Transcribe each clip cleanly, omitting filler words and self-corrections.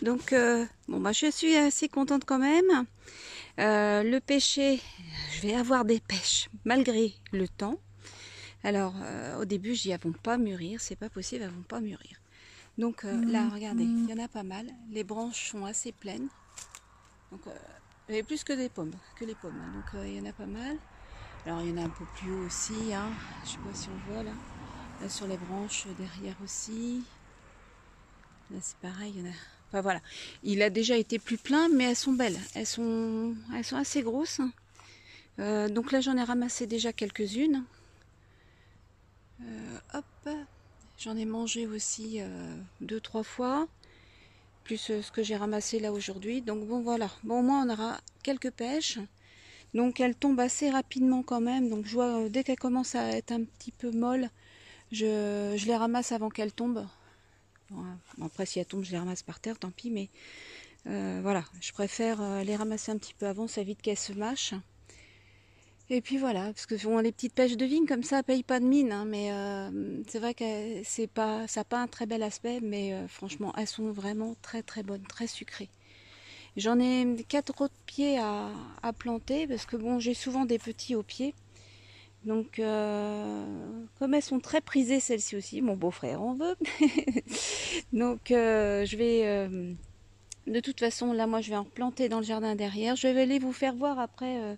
Donc bon bah je suis assez contente quand même. Le pêcher, je vais avoir des pêches malgré le temps. Alors au début je dis elles vont pas mûrir, c'est pas possible, elles vont pas mûrir. Donc là regardez, il y en a pas mal. Les branches sont assez pleines. Donc il y a plus que des pommes, que les pommes. Donc il y en a pas mal. Alors il y en a un peu plus haut aussi, hein. Je sais pas si on voit là. Là sur les branches derrière aussi. Là c'est pareil, il y en a. Enfin voilà. Il a déjà été plus plein, mais elles sont belles. Elles sont assez grosses. Donc là j'en ai ramassé déjà quelques-unes. Hop. J'en ai mangé aussi 2-3 fois. Plus ce que j'ai ramassé là aujourd'hui. Donc bon voilà. Bon au moins on aura quelques pêches. Donc elles tombent assez rapidement quand même. Donc je vois dès qu'elles commencent à être un petit peu molles, je les ramasse avant qu'elles tombent. Bon, après si elles tombent je les ramasse par terre, tant pis. Mais voilà, je préfère les ramasser un petit peu avant, ça évite qu'elles se mâchent. Et puis voilà, parce que bon, les petites pêches de vigne comme ça, elles payent pas de mine. Hein, mais c'est vrai que ça n'a pas un très bel aspect. Mais franchement, elles sont vraiment très très bonnes, très sucrées. J'en ai 4 autres pieds à planter parce que bon, j'ai souvent des petits au pied. Donc, comme elles sont très prisées, celles-ci aussi, mon beau-frère en veut. Donc, je vais, de toute façon, là, moi, je vais en replanter dans le jardin derrière. Je vais aller vous faire voir après.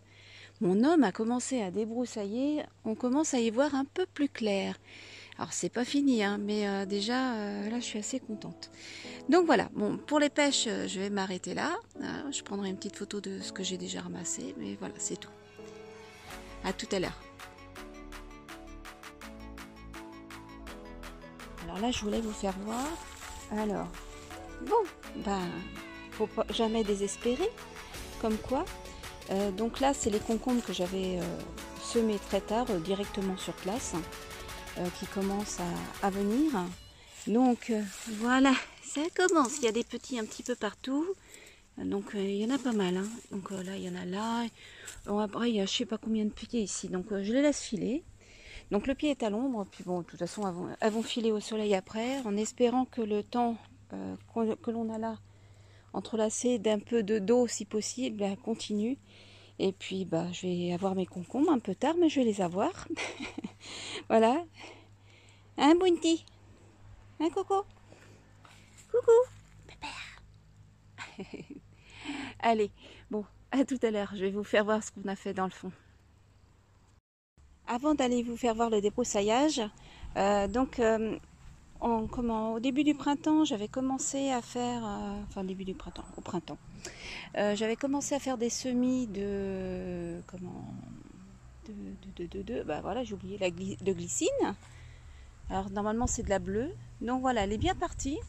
Mon homme a commencé à débroussailler. On commence à y voir un peu plus clair. Alors, c'est pas fini, hein, mais déjà, là, je suis assez contente. Donc voilà, bon, pour les pêches, je vais m'arrêter là. Je prendrai une petite photo de ce que j'ai déjà ramassé, mais voilà, c'est tout. À tout à l'heure. Alors là, je voulais vous faire voir. Alors, bon, ben, faut pas jamais désespérer, comme quoi. Donc là, c'est les concombres que j'avais semés très tard, directement sur place, qui commencent à venir. Donc voilà, ça commence. Il y a des petits un petit peu partout. Donc il y en a pas mal. Hein. Donc là, il y en a là. Bon, après, il y a je sais pas combien de pieds ici. Donc je les laisse filer. Donc le pied est à l'ombre. Puis bon, de toute façon, elles vont filer au soleil après, en espérant que le temps que l'on a là, entrelacé d'un peu d'eau si possible, continue. Et puis bah, je vais avoir mes concombres un peu tard, mais je vais les avoir. Voilà. Un bounty. Un coco. Coucou. Allez, bon, à tout à l'heure. Je vais vous faire voir ce qu'on a fait dans le fond. Avant d'aller vous faire voir le débroussaillage, donc au début du printemps, j'avais commencé à faire, enfin début du printemps, au printemps, j'avais commencé à faire des semis bah voilà, j'ai oublié de glycine. Alors normalement c'est de la bleue, donc voilà, elle est bien partie.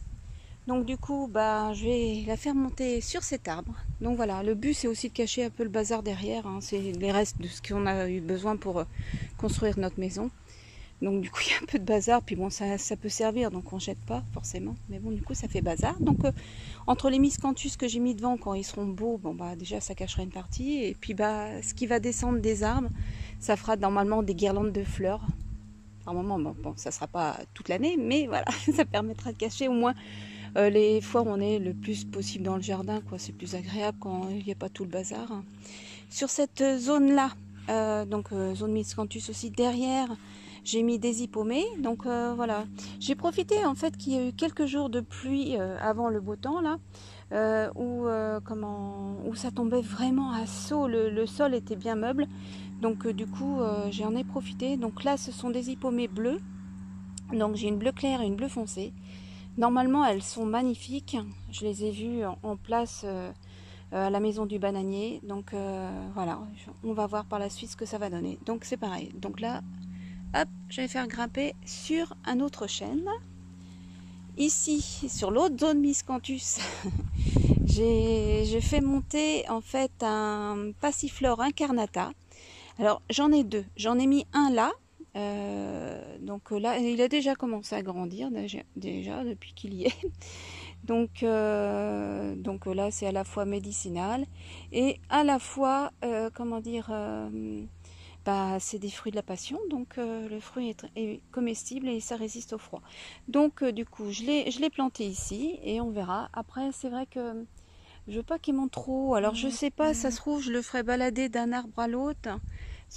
Donc du coup, bah, je vais la faire monter sur cet arbre. Donc voilà, le but c'est aussi de cacher un peu le bazar derrière. Hein. C'est les restes de ce qu'on a eu besoin pour construire notre maison. Donc du coup, il y a un peu de bazar. Puis bon, ça peut servir, donc on jette pas forcément. Mais bon, du coup, ça fait bazar. Donc entre les miscanthus que j'ai mis devant, quand ils seront beaux, bon bah déjà ça cachera une partie. Et puis bah, ce qui va descendre des arbres, ça fera normalement des guirlandes de fleurs. Normalement, bon, ça sera pas toute l'année, mais voilà, ça permettra de cacher au moins les fois où on est le plus possible dans le jardin, quoi. C'est plus agréable quand il n'y a pas tout le bazar. Sur cette zone-là, donc zone miscanthus aussi derrière, j'ai mis des hippomées. Donc voilà, j'ai profité en fait qu'il y a eu quelques jours de pluie avant le beau temps là, où ça tombait vraiment à saut. Le sol était bien meuble. Donc du coup, j'en ai profité. Donc là, ce sont des hippomées bleues. Donc j'ai une bleu clair et une bleu foncé. Normalement, elles sont magnifiques. Je les ai vues en place à la maison du bananier. Donc voilà, on va voir par la suite ce que ça va donner. Donc c'est pareil. Donc là, hop, je vais faire grimper sur un autre chêne. Ici, sur l'autre zone miscanthus, j'ai fait monter en fait un passiflore incarnata. Alors j'en ai deux. J'en ai mis un là. Donc là, il a déjà commencé à grandir déjà depuis qu'il y est. Donc là, c'est à la fois médicinal et à la fois, bah, c'est des fruits de la passion, donc le fruit est comestible et ça résiste au froid. Donc du coup, je l'ai planté ici et on verra. Après, c'est vrai que je veux pas qu'il monte trop. Alors je sais pas, ça se trouve, je le ferai balader d'un arbre à l'autre.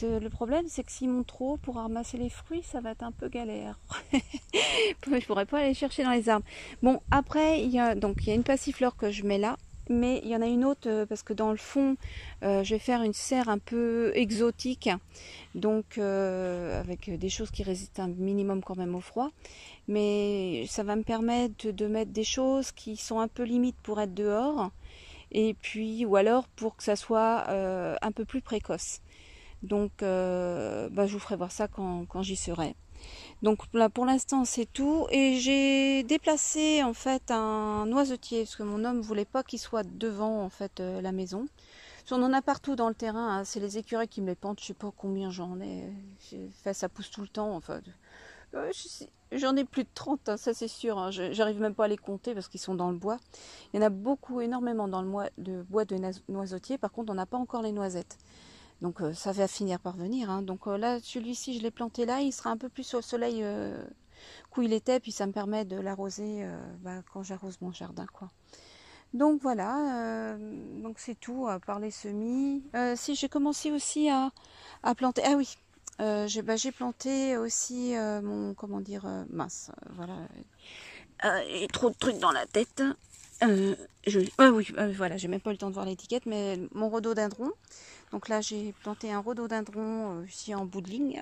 Le problème, c'est que s'il monte trop pour ramasser les fruits, ça va être un peu galère. Je pourrais pas aller chercher dans les arbres. Bon, après, il y a une passiflore que je mets là. Mais il y en a une autre parce que dans le fond, je vais faire une serre un peu exotique, donc avec des choses qui résistent un minimum quand même au froid. Mais ça va me permettre de mettre des choses qui sont un peu limites pour être dehors, et puis ou alors pour que ça soit un peu plus précoce. Donc bah, je vous ferai voir ça quand j'y serai. Donc là pour l'instant c'est tout, et j'ai déplacé en fait un noisetier parce que mon homme voulait pas qu'il soit devant en fait la maison. On en a partout dans le terrain, hein. C'est les écureuils qui me les pendent, je sais pas combien j'en ai. Enfin, ça pousse tout le temps. Enfin, j'en ai plus de 30, hein, ça c'est sûr. Hein. J'arrive même pas à les compter parce qu'ils sont dans le bois. Il y en a beaucoup, énormément dans le bois de noisetier. Par contre, on n'a pas encore les noisettes. Donc ça va finir par venir. Hein. Donc là, celui-ci, je l'ai planté là. Il sera un peu plus au soleil où il était. Puis ça me permet de l'arroser bah, quand j'arrose mon jardin, quoi. Donc voilà, donc c'est tout, à part les semis. Si j'ai commencé aussi à planter, ah oui, j'ai planté aussi mon, comment dire, mince, voilà, et trop de trucs dans la tête. Ah oui, voilà, j'ai même pas eu le temps de voir l'étiquette, mais mon rhododendron. Donc là, j'ai planté un rhododendron ici en bout de ligne.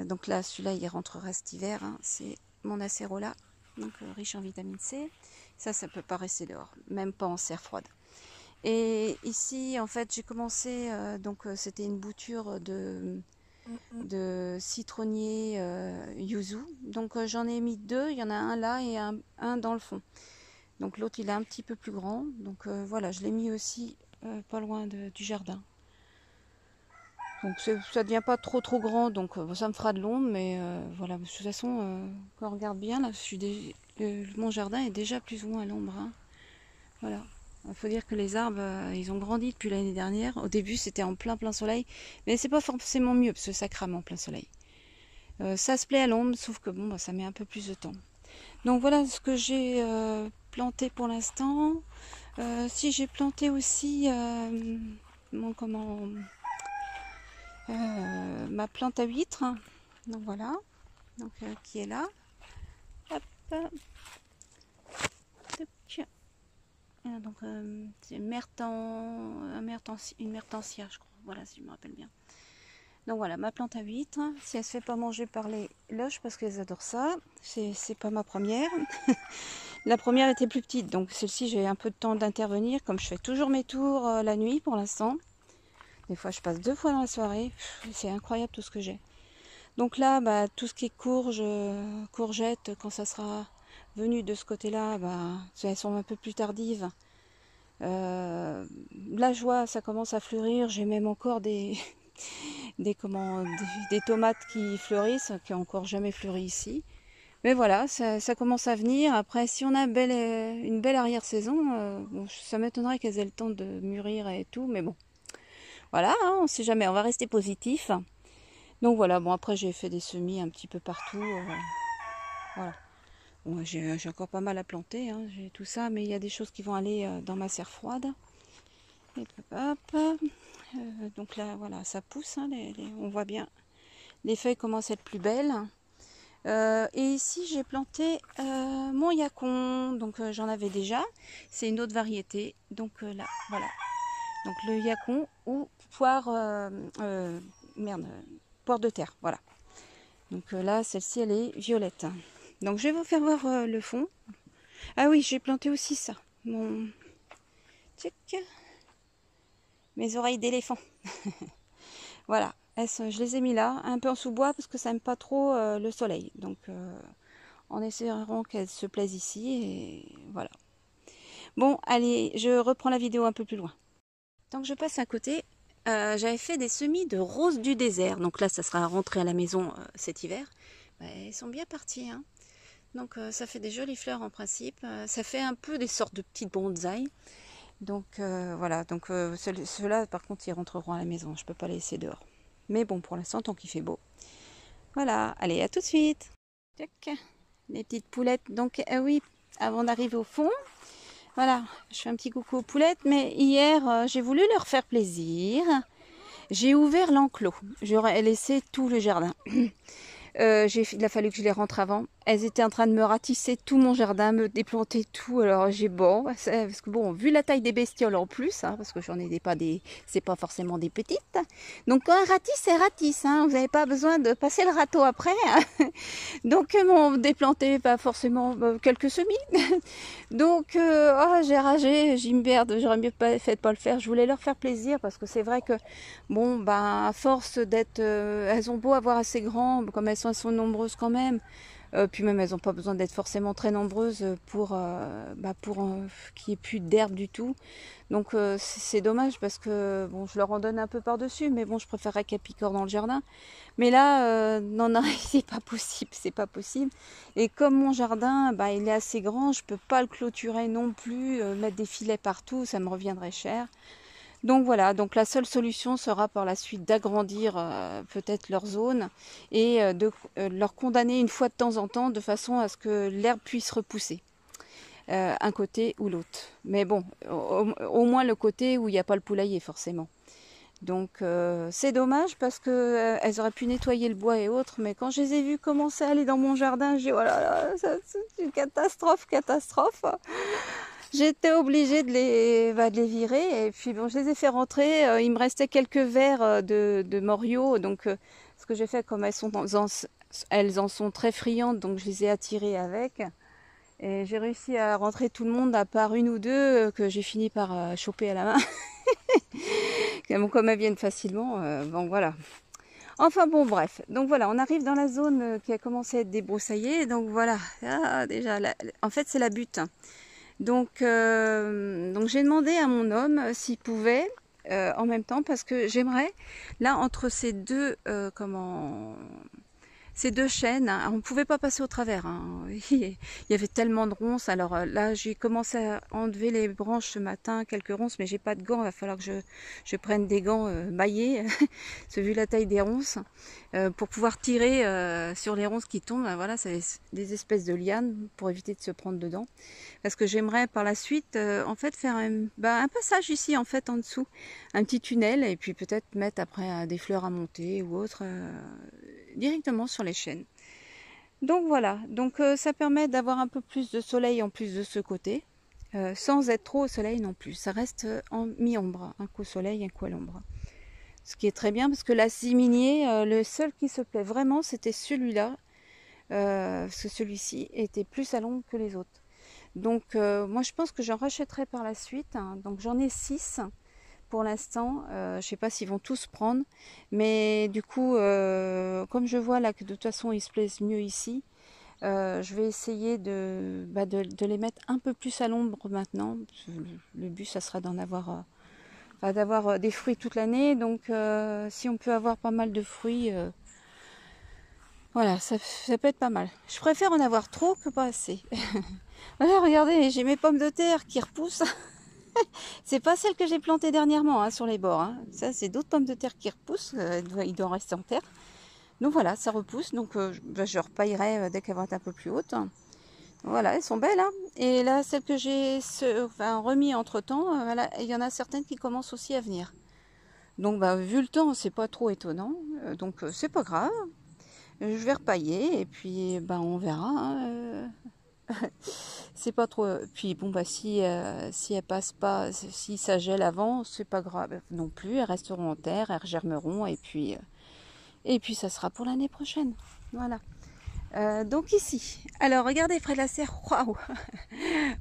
Donc là, celui-là, il rentrera cet hiver. Hein. C'est mon acérola, donc riche en vitamine C. Ça peut pas rester dehors, même pas en serre froide. Et ici, en fait, j'ai commencé, c'était une bouture de citronnier yuzu. Donc j'en ai mis deux, il y en a un là et un dans le fond. Donc l'autre, il est un petit peu plus grand. Donc voilà, je l'ai mis aussi pas loin du jardin. Donc ça ne devient pas trop grand, donc ça me fera de l'ombre, mais voilà, de toute façon, quand on regarde bien, là, mon jardin est déjà plus ou moins à l'ombre. Hein. Voilà. Il faut dire que les arbres, ils ont grandi depuis l'année dernière. Au début, c'était en plein soleil, mais c'est pas forcément mieux parce que ça crame en plein soleil. Ça se plaît à l'ombre, sauf que bon, bah, ça met un peu plus de temps. Donc voilà ce que j'ai planté pour l'instant. Si j'ai planté aussi ma plante à huîtres. Donc voilà, donc qui est là. Hop. Donc c'est une mertensia, je crois. Voilà, si je me rappelle bien. Donc voilà, ma plante à huîtres. Si elle se fait pas manger par les loches, parce qu'elles adorent ça, c'est pas ma première. La première était plus petite, donc celle-ci j'ai un peu de temps d'intervenir, comme je fais toujours mes tours la nuit pour l'instant. Des fois je passe 2 fois dans la soirée. C'est incroyable tout ce que j'ai. Donc là, bah, tout ce qui est courgettes, quand ça sera venu de ce côté-là, bah, elles sont un peu plus tardives. La joie, ça commence à fleurir. J'ai même encore des tomates qui fleurissent, qui n'ont encore jamais fleuri ici. Mais voilà, ça commence à venir. Après, si on a une belle arrière-saison, bon, ça m'étonnerait qu'elles aient le temps de mûrir et tout. Mais bon, voilà, hein, on ne sait jamais. On va rester positif. Donc voilà, bon après j'ai fait des semis un petit peu partout. Voilà. Bon, j'ai encore pas mal à planter, hein, j'ai tout ça, mais il y a des choses qui vont aller dans ma serre froide. Et hop, donc là voilà, ça pousse, hein, on voit bien. Les feuilles commencent à être plus belles. Et ici j'ai planté mon yacon, donc j'en avais déjà. C'est une autre variété, donc là voilà. Donc le yacon ou poire poire de terre, voilà. Donc là, celle-ci, elle est violette. Donc je vais vous faire voir le fond. Ah oui, j'ai planté aussi ça. Mes oreilles d'éléphant. Voilà, je les ai mis là, un peu en sous-bois parce que ça n'aime pas trop le soleil. Donc en espérant qu'elles se plaisent ici, et voilà. Bon, allez, je reprends la vidéo un peu plus loin. Tant que je passe à côté, j'avais fait des semis de roses du désert. Donc là, ça sera rentré à la maison cet hiver. Ils sont bien partis. Hein. Donc ça fait des jolies fleurs en principe. Ça fait un peu des sortes de petites bonsaïs. Donc voilà. Donc ceux-là, par contre, ils rentreront à la maison. Je ne peux pas les laisser dehors. Mais bon, pour l'instant, tant qu'il fait beau. Voilà, allez, à tout de suite. Tac, les petites poulettes. Donc, oui, avant d'arriver au fond, voilà, je fais un petit coucou aux poulettes. Mais hier, j'ai voulu leur faire plaisir. J'ai ouvert l'enclos. J'aurais laissé tout le jardin. Il a fallu que je les rentre avant. Elles étaient en train de me ratisser tout mon jardin, me déplanter tout. Alors j'ai bon, parce que bon, vu la taille des bestioles en plus, hein, parce que j'en ai c'est pas forcément des petites. Donc quand un ratisse, c'est ratisse. Hein, vous n'avez pas besoin de passer le râteau après. Hein. Donc m'ont déplanté pas forcément quelques semis. Donc j'ai ragé, j'ai merde, j'aurais mieux fait de pas le faire. Je voulais leur faire plaisir parce que c'est vrai que bon, ben à force d'être, elles ont beau avoir assez grand, comme elles sont nombreuses quand même. Puis même elles n'ont pas besoin d'être forcément très nombreuses pour qu'il n'y ait plus d'herbe du tout. Donc c'est dommage parce que bon, je leur en donne un peu par-dessus, mais bon, je préférerais qu'elles picorent dans le jardin. Mais là, non, non, c'est pas possible, c'est pas possible. Et comme mon jardin, bah, il est assez grand, je peux pas le clôturer non plus, mettre des filets partout, ça me reviendrait cher. Donc voilà, donc la seule solution sera par la suite d'agrandir peut-être leur zone et de leur condamner une fois de temps en temps de façon à ce que l'herbe puisse repousser un côté ou l'autre. Mais bon, au moins le côté où il n'y a pas le poulailler forcément. Donc c'est dommage parce que elles auraient pu nettoyer le bois et autres, mais quand je les ai vues commencer à aller dans mon jardin, j'ai dit oh là là, c'est une catastrophe, catastrophe. J'étais obligée de les virer et puis bon, je les ai fait rentrer. Il me restait quelques verres de Morio, donc ce que j'ai fait, comme elles en sont très friandes, donc je les ai attirées avec. Et j'ai réussi à rentrer tout le monde à part une ou deux que j'ai fini par choper à la main. Bon, comme elles viennent facilement, bon voilà. Enfin bon, bref. Donc voilà, on arrive dans la zone qui a commencé à être débroussaillée. Donc voilà, déjà, en fait c'est la butte. Donc j'ai demandé à mon homme s'il pouvait en même temps parce que j'aimerais, là entre ces deux, ces deux chaînes, hein, on ne pouvait pas passer au travers. Hein. Il y avait tellement de ronces. Alors là, j'ai commencé à enlever les branches ce matin, quelques ronces, mais j'ai pas de gants. Il va falloir que je prenne des gants maillés, vu la taille des ronces, pour pouvoir tirer sur les ronces qui tombent. Voilà, c'est des espèces de lianes pour éviter de se prendre dedans. Parce que j'aimerais par la suite, en fait, faire un passage ici, en fait, en dessous, un petit tunnel, et puis peut-être mettre après des fleurs à monter ou autre. Directement sur les chaînes. Donc voilà, donc ça permet d'avoir un peu plus de soleil en plus de ce côté, sans être trop au soleil non plus. Ça reste en mi-ombre, un coup au soleil, un coup à l'ombre. Ce qui est très bien parce que la siminier, le seul qui se plaît vraiment, c'était celui-là, parce que celui-ci était plus à l'ombre que les autres. Donc moi je pense que j'en rachèterai par la suite, hein. Donc j'en ai 6. Pour l'instant, je ne sais pas s'ils vont tous prendre, mais du coup, comme je vois là que de toute façon ils se plaisent mieux ici, je vais essayer de les mettre un peu plus à l'ombre maintenant. Le but, ça sera d'avoir des fruits toute l'année. Donc, si on peut avoir pas mal de fruits, voilà, ça peut être pas mal. Je préfère en avoir trop que pas assez. Voilà, regardez, j'ai mes pommes de terre qui repoussent. C'est pas celle que j'ai plantée dernièrement hein, sur les bords. Hein. Ça, c'est d'autres pommes de terre qui repoussent. Il doit en rester en terre. Donc voilà, ça repousse. Donc je repaillerai dès qu'elle va être un peu plus haute. Voilà, elles sont belles. Hein. Et là, celles que j'ai remis entre temps, voilà, il y en a certaines qui commencent aussi à venir. Donc vu le temps, c'est pas trop étonnant. Donc c'est pas grave. Je vais repailler et puis on verra. Hein, c'est pas trop. Puis bon si elles passent pas, si ça gèle avant, c'est pas grave non plus. Elles resteront en terre, elles germeront et puis ça sera pour l'année prochaine. Voilà. Donc ici, alors regardez près de la serre, waouh,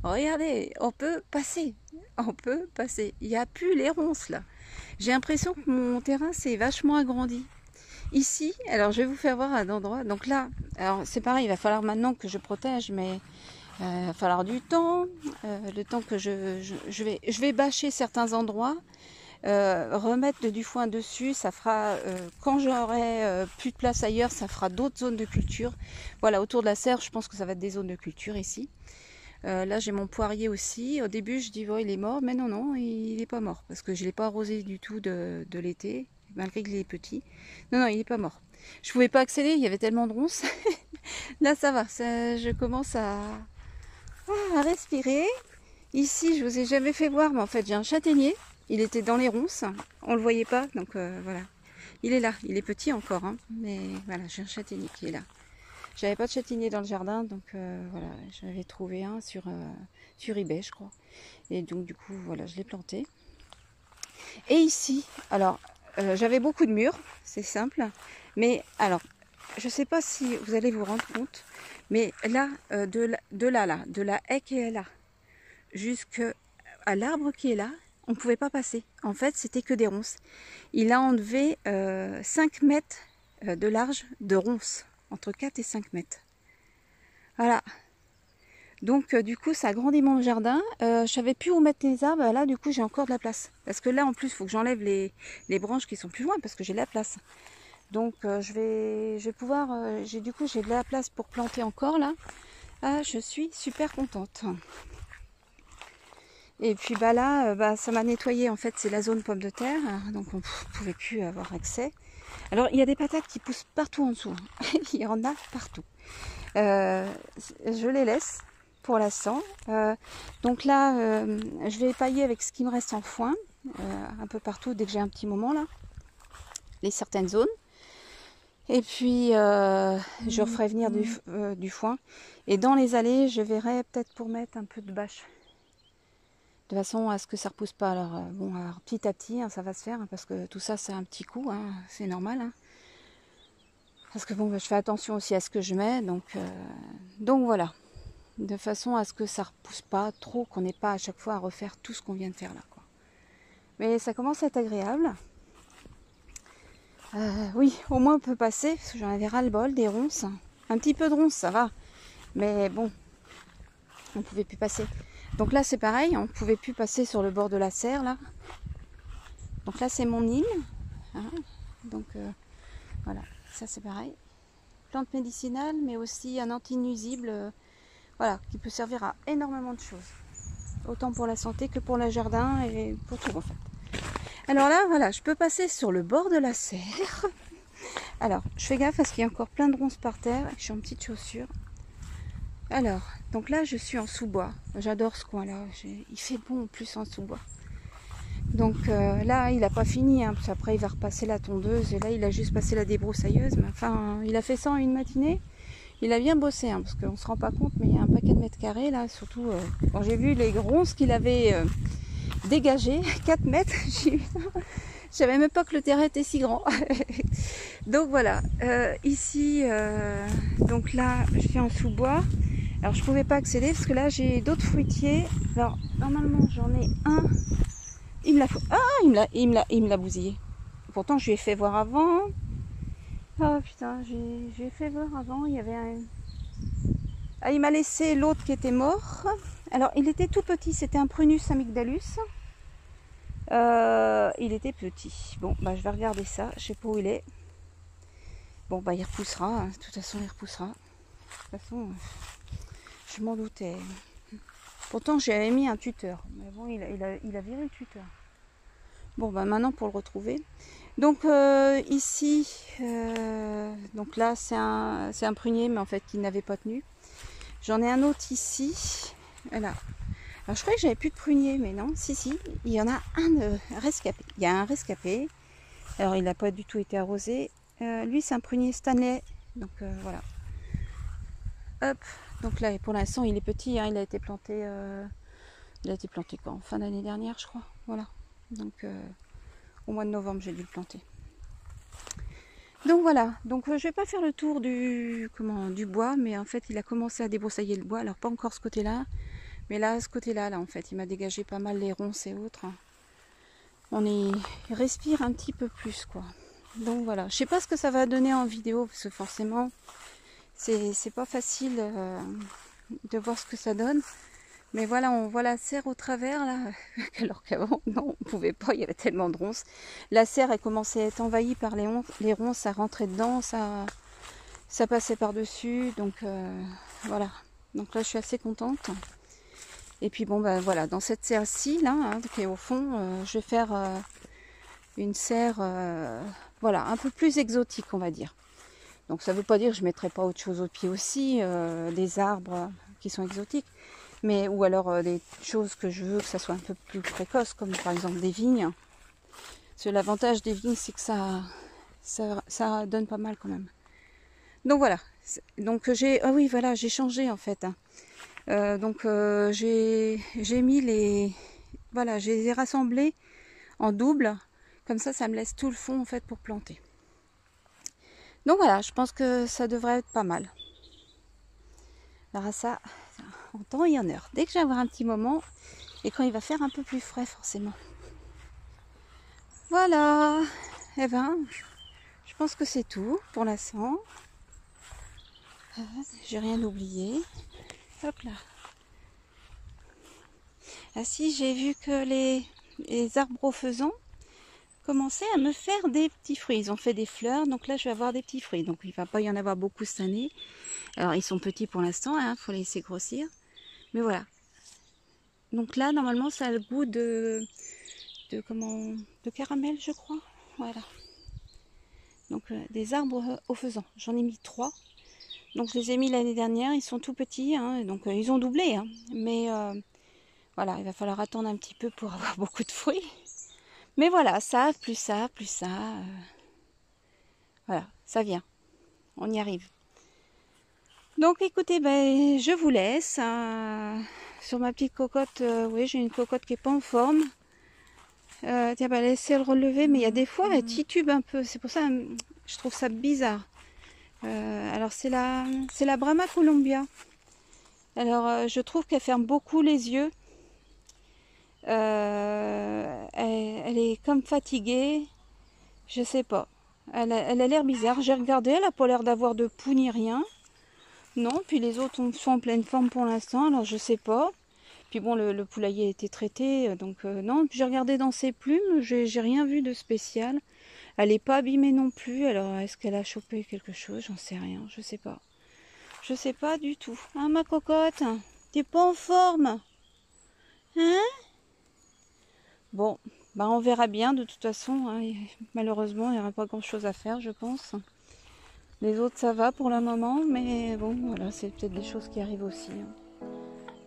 regardez, on peut passer. Il n'y a plus les ronces là. J'ai l'impression que mon terrain s'est vachement agrandi. Ici, alors je vais vous faire voir un endroit. Donc là, alors c'est pareil, il va falloir maintenant que je protège, mais il va falloir du temps, le temps que je vais bâcher certains endroits, remettre du foin dessus, ça fera, quand j'aurai plus de place ailleurs, ça fera d'autres zones de culture. Voilà, autour de la serre, je pense que ça va être des zones de culture ici. Là, j'ai mon poirier aussi. Au début, je dis, oh, il est mort, mais non, il n'est pas mort, parce que je ne l'ai pas arrosé du tout de l'été. malgré qu'il est petit. Non, non, il n'est pas mort. Je pouvais pas accéder, il y avait tellement de ronces. Là, ça va, je commence à respirer. Ici, je vous ai jamais fait voir, mais en fait, j'ai un châtaignier. Il était dans les ronces, on le voyait pas, donc voilà. Il est là, il est petit encore, hein, mais voilà, j'ai un châtaignier qui est là. J'avais pas de châtaignier dans le jardin, donc voilà, j'avais trouvé un sur eBay, je crois. Et donc du coup, voilà, je l'ai planté. Et ici, alors, j'avais beaucoup de murs, c'est simple. Mais alors, je sais pas si vous allez vous rendre compte, mais là, de la haie qui est là, jusqu'à l'arbre qui est là, on ne pouvait pas passer. En fait, c'était que des ronces. Il a enlevé 5 mètres de large de ronces, entre 4 et 5 mètres. Voilà. Donc du coup, ça a grandi mon jardin. Je savais plus où mettre les arbres. Là, du coup, j'ai encore de la place. Parce que là, en plus, il faut que j'enlève les branches qui sont plus loin parce que j'ai de la place. Donc je vais pouvoir... j'ai de la place pour planter encore là. Ah, je suis super contente. Et puis bah là, ça m'a nettoyé. En fait, c'est la zone pomme de terre. Donc on ne pouvait plus avoir accès. Alors, il y a des patates qui poussent partout en dessous. Il y en a partout. Je les laisse pour l'instant. Donc là, je vais pailler avec ce qui me reste en foin. Un peu partout dès que j'ai un petit moment là. Les certaines zones. Et puis, je referai venir du foin. Et dans les allées, je verrai peut-être pour mettre un peu de bâche. De façon à ce que ça ne repousse pas. Alors, bon, alors, petit à petit, hein, ça va se faire. Hein, parce que tout ça, c'est un petit coup. Hein, c'est normal. Hein. Parce que bon, je fais attention aussi à ce que je mets. Donc voilà. De façon à ce que ça ne repousse pas trop. Qu'on n'ait pas à chaque fois à refaire tout ce qu'on vient de faire là. Quoi. Mais ça commence à être agréable. Oui, au moins on peut passer, parce que j'en avais ras-le-bol des ronces. Un petit peu de ronces, ça va. Mais bon, on ne pouvait plus passer. Donc là, c'est pareil, on ne pouvait plus passer sur le bord de la serre, là. Donc là, c'est mon île. Hein. Donc voilà, ça c'est pareil. Plante médicinale, mais aussi un anti-nuisible, voilà, qui peut servir à énormément de choses. Autant pour la santé que pour le jardin et pour tout en fait. Alors là, voilà, je peux passer sur le bord de la serre. Alors, je fais gaffe parce qu'il y a encore plein de ronces par terre. Je suis en petites chaussures. Alors, donc là, je suis en sous-bois. J'adore ce coin-là. Il fait bon en plus en sous-bois. Donc là, il n'a pas fini. Hein, parce qu'après, il va repasser la tondeuse. Et là, il a juste passé la débroussailleuse. Mais enfin, il a fait ça en une matinée. Il a bien bossé. Hein, parce qu'on ne se rend pas compte. Mais il y a un paquet de mètres carrés là. Surtout quand j'ai vu les ronces qu'il avait... dégagé 4 mètres. Je savais même pas que le terrain était si grand. Donc voilà, ici, donc là, je suis en sous-bois. Alors je pouvais pas accéder parce que là j'ai d'autres fruitiers. Alors normalement j'en ai un. Il me l'a, il me l'a bousillé. Pourtant je lui ai fait voir avant. Oh putain, j'ai fait voir avant. Il y avait un. Ah, il m'a laissé l'autre qui était mort. Alors il était tout petit, c'était un Prunus amygdalus. Il était petit. Bon, bah je vais regarder ça. Je sais pas où il est. Bon, bah il repoussera. Hein. De toute façon, il repoussera. De toute façon, je m'en doutais. Pourtant, j'avais mis un tuteur. Mais bon, il a viré le tuteur. Bon, bah maintenant pour le retrouver. Donc ici, donc là, c'est un prunier, mais en fait, qui n'avait pas tenu. J'en ai un autre ici. Voilà. Alors je croyais que j'avais plus de prunier, mais non, si, il y en a un rescapé. Il y a un rescapé. Alors il n'a pas du tout été arrosé. Lui c'est un prunier Stanley. Donc voilà. Hop. Donc là pour l'instant il est petit, hein, il a été planté quand? Fin d'année dernière je crois. Voilà. Donc au mois de novembre j'ai dû le planter. Donc voilà, donc je vais pas faire le tour du bois, mais en fait il a commencé à débroussailler le bois, alors pas encore ce côté-là. Mais là, ce côté-là, en fait, il m'a dégagé pas mal les ronces et autres. On y respire un petit peu plus, quoi. Donc voilà, je sais pas ce que ça va donner en vidéo, parce que forcément, c'est pas facile de voir ce que ça donne. Mais voilà, on voit la serre au travers, là, alors qu'avant, non, on pouvait pas, il y avait tellement de ronces. La serre, elle commençait à être envahie par les ronces, ça rentrait dedans, ça passait par-dessus, donc voilà. Donc là, je suis assez contente. Et puis bon ben voilà, dans cette serre-ci là, hein, qui est au fond, je vais faire une serre, voilà, un peu plus exotique, on va dire. Donc ça ne veut pas dire que je ne mettrai pas autre chose au pied aussi, des arbres qui sont exotiques, mais ou alors des choses que je veux que ça soit un peu plus précoce, comme par exemple des vignes. Parce que l'avantage des vignes, c'est que ça donne pas mal quand même. Donc voilà. Donc ah oui, voilà, j'ai changé en fait. Donc j'ai mis les, voilà, je les ai rassemblés en double. Comme ça me laisse tout le fond en fait pour planter. Donc voilà, je pense que ça devrait être pas mal. Alors ça, en temps et en heure. Dès que je vais avoir un petit moment, et quand il va faire un peu plus frais forcément. Voilà. Eh ben, je pense que c'est tout pour l'instant. J'ai rien oublié. Hop là. Ah si, j'ai vu que les arbres faisans commençaient à me faire des petits fruits. Ils ont fait des fleurs, donc là je vais avoir des petits fruits. Donc il ne va pas y en avoir beaucoup cette année. Alors ils sont petits pour l'instant, hein, faut les laisser grossir. Mais voilà. Donc là normalement ça a le goût de caramel, je crois. Voilà. Donc des arbres au faisan. J'en ai mis 3. Donc je les ai mis l'année dernière. Ils sont tout petits, hein, donc ils ont doublé. Hein, mais voilà, il va falloir attendre un petit peu pour avoir beaucoup de fruits. Mais voilà, ça, plus ça, plus ça. Voilà, ça vient. On y arrive. Donc écoutez, ben, je vous laisse. Sur ma petite cocotte, oui, j'ai une cocotte qui n'est pas en forme. Tiens, bah, laissez le relever, mais il y a des fois, elle titube un peu. C'est pour ça que je trouve ça bizarre. Alors c'est la Brahma Columbia. Alors je trouve qu'elle ferme beaucoup les yeux. Elle est comme fatiguée. Je sais pas. Elle a l'air bizarre. J'ai regardé, elle n'a pas l'air d'avoir de poux ni rien. Non, puis les autres sont en pleine forme pour l'instant, alors je sais pas. Puis bon, le poulailler a été traité, donc non. Puis j'ai regardé dans ses plumes, j'ai rien vu de spécial. Elle n'est pas abîmée non plus, alors est-ce qu'elle a chopé quelque chose? J'en sais rien, je sais pas. Je sais pas du tout. Hein, ma cocotte? T'es pas en forme? Hein? Bon, bah on verra bien de toute façon. Hein. Malheureusement, il n'y aura pas grand-chose à faire, je pense. Les autres, ça va pour le moment, mais bon, voilà, c'est peut-être des choses qui arrivent aussi. Hein.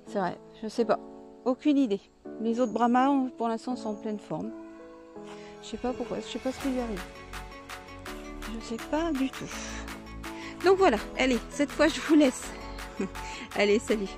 C'est vrai, je sais pas. Aucune idée. Les autres Brahmas, pour l'instant, sont en pleine forme. Je sais pas pourquoi, je sais pas ce qui lui arrive. Je sais pas du tout. Donc voilà, allez, cette fois, je vous laisse. Allez, salut.